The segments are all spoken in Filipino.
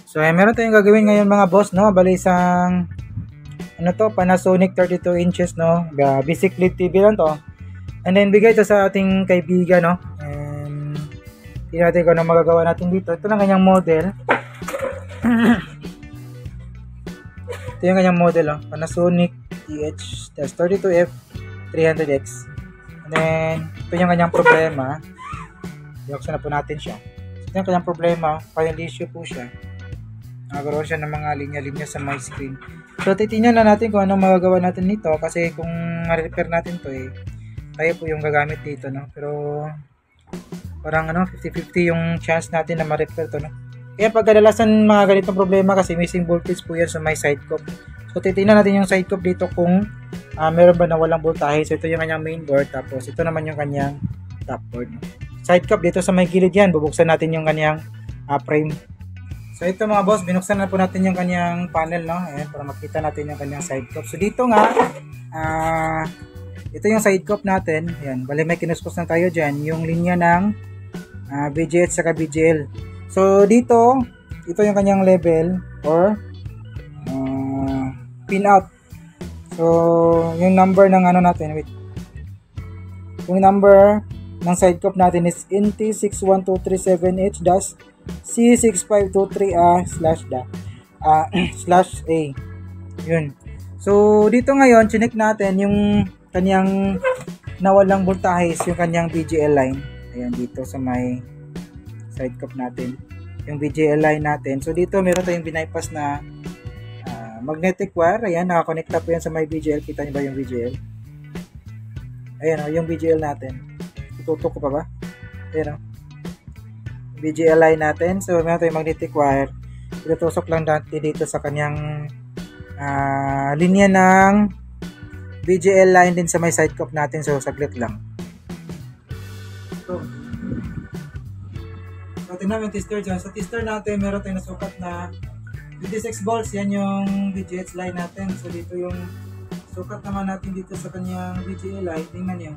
So meron tayong gagawin ngayon mga boss, no? Bali isang ano to, Panasonic 32 inches, no? Basic LED TV lang to. And then bigay ito sa ating kaibigan, no? And tingnan natin kung ano magagawa natin dito. Ito lang kanyang model. Ito yung kanyang model, oh. Panasonic TH-32F 300X. And then ito yung kanyang problema. Buksan na po natin siya. Ito yung kanyang problema, final issue po siya. Nagkaroon siya ng mga linya-linya sa my screen. So titingnan na natin kung anong magagawa natin nito, kasi kung ma-repair natin to tayo po yung gagamit dito, no? Pero parang 50-50 yung chance natin na ma-repair to, no? Kaya pag kadalasan mga ganitong problema kasi missing voltage po yan sa may side cup. So titingnan natin yung side cup dito kung meron ba na walang voltahe. So ito yung kanyang main board, tapos ito naman yung kanyang top board, no? Side cup dito sa may gilid yan, bubuksan natin yung kanyang frame. So ito mga boss, binuksan na po natin yung kanyang panel, no? Ayan, para makita natin yung kanyang side cup. So dito nga, ito yung side cup natin. Ayan, bali may kinuskos na tayo dyan, yung linya ng VGH saka VGL. So dito, ito yung kanyang level or pin out. So yung number ng natin, wait. Yung number ng side cup natin is NT61237H-C6523//A. Yun. So dito ngayon, chinek natin yung kanyang nawalang voltahe, yung kanyang VGL line. Ayan, dito sa may side cup natin, yung VGL line natin. So dito meron tayong binaypass na magnetic wire. Ayan, nakakonekta po yan sa may VGL. Kita niyo ba yung VGL? Ayan o, yung VGL natin. Itutok ko pa ba? Ayan o, VGL line natin. So meron tayong magnetic wire. Itutusok lang natin dito sa kanyang linya ng VGL line din sa may side cup natin. So saglit lang. So tingnan mo yung tester dyan. Sa tester natin, meron tayong nasukat na 26 volts. Yan yung VGH line natin. So dito yung sukat naman natin dito sa kanyang VGL line. Tingnan nyo.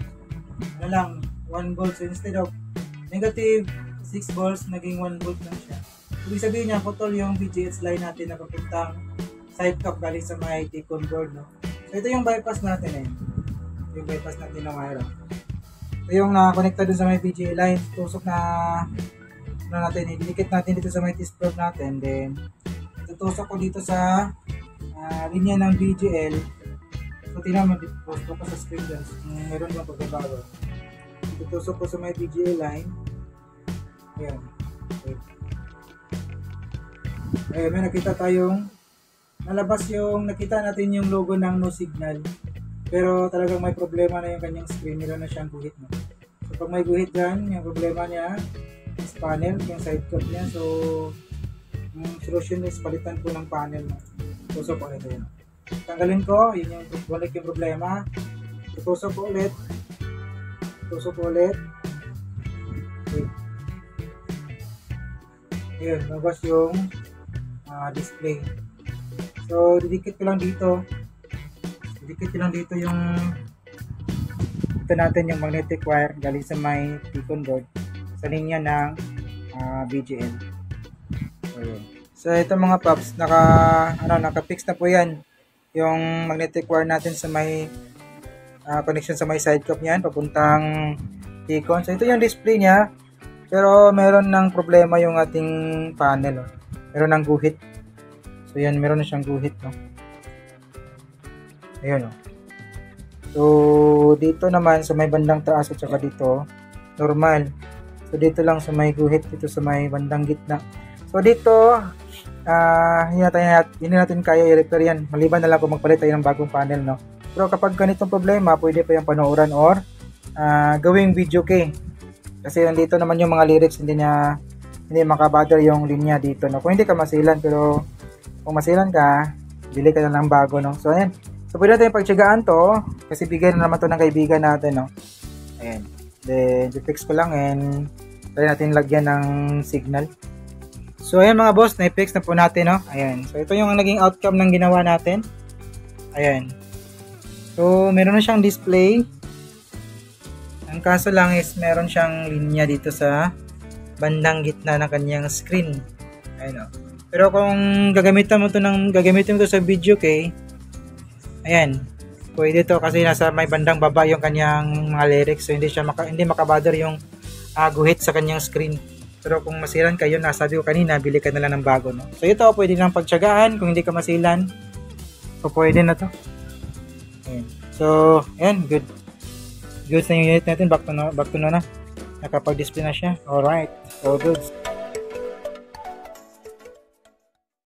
Ano lang, 1 volt. So instead of negative 6 volts, naging 1 volt lang siya. Ibig sabihin niya, putol yung VGH line natin na papuntang side cup galing sa may T-con board, no? So ito yung bypass natin yung bypass natin na wire. Ito yung nakakonekta dun sa may VGL line. Tusok na natin, idikit natin dito sa may T-probe natin, then tutusok ko dito sa linya ng VGL. So tingnan mo, post ko sa screen dyan, meron bang pagbabago. Tutusok ko sa may VGL line. Ayan, may nakita tayong nalabas nakita natin yung logo ng no signal, pero talagang may problema na yung kanyang screen. Meron na siyang guhit, no? So pag may guhit dyan, yung problema niya panel, yung side cup niya. So yung solution is palitan ko ng panel, no? Tusok ko ulit yun. Tanggalin ko, yun yung balik yung problema. Tusok ko ulit. Okay. Yun, nabas yung display. So didikit ko lang dito yung ito natin, yung magnetic wire galing sa may T-con board sa linya ng VGL. So ito mga paps, naka-fix na po yan yung magnetic wire natin sa may connection sa may side cup niyan papuntang T-con. So ito yung display niya, pero meron ng problema yung ating panel, oh. Meron ng guhit. So yan, meron na siyang guhit, no? Ayun, oh. So dito naman sa may bandang taas at saka dito normal. So dito lang sa may guhit, dito sa may bandang gitna. So dito hindi natin kaya i-repair yan, maliban na lang kung magpalit tayo ng bagong panel, no? Pero kapag ganitong problema, pwede pa yung panooran or gawing video key, kasi dito naman yung mga lyrics, hindi makabother yung linya dito, no? Kung hindi ka masilan, pero kung masilan ka, bili ka na lang bago, no? So ayan, so pwede natin pagtsagaan to, kasi bigay na naman to ng kaibigan natin, no? Ayan, then i-fix ko lang and try natin lagyan ng signal. So ayan mga boss, na-fix na po natin, no? Ayan, so ito yung naging outcome ng ginawa natin. Ayan, so meron na siyang display. Ang kaso lang is meron siyang linya dito sa bandang gitna ng kanyang screen. Ayan, o. Pero kung gagamitin mo to sa video kay, ayan, pwede to kasi nasa may bandang baba yung kanyang mga lyrics, so hindi makabother yung guhit sa kanyang screen. Pero kung masilan kayo, nasabi ko kanina, bili ka na lang ng bago, no? So ito, pwede nang pagtiyagaan kung hindi ka masilan. So pwede na to. Ayan. So, ayan, good na yung unit natin, back to na. Nakapag-display na siya. Alright, so good.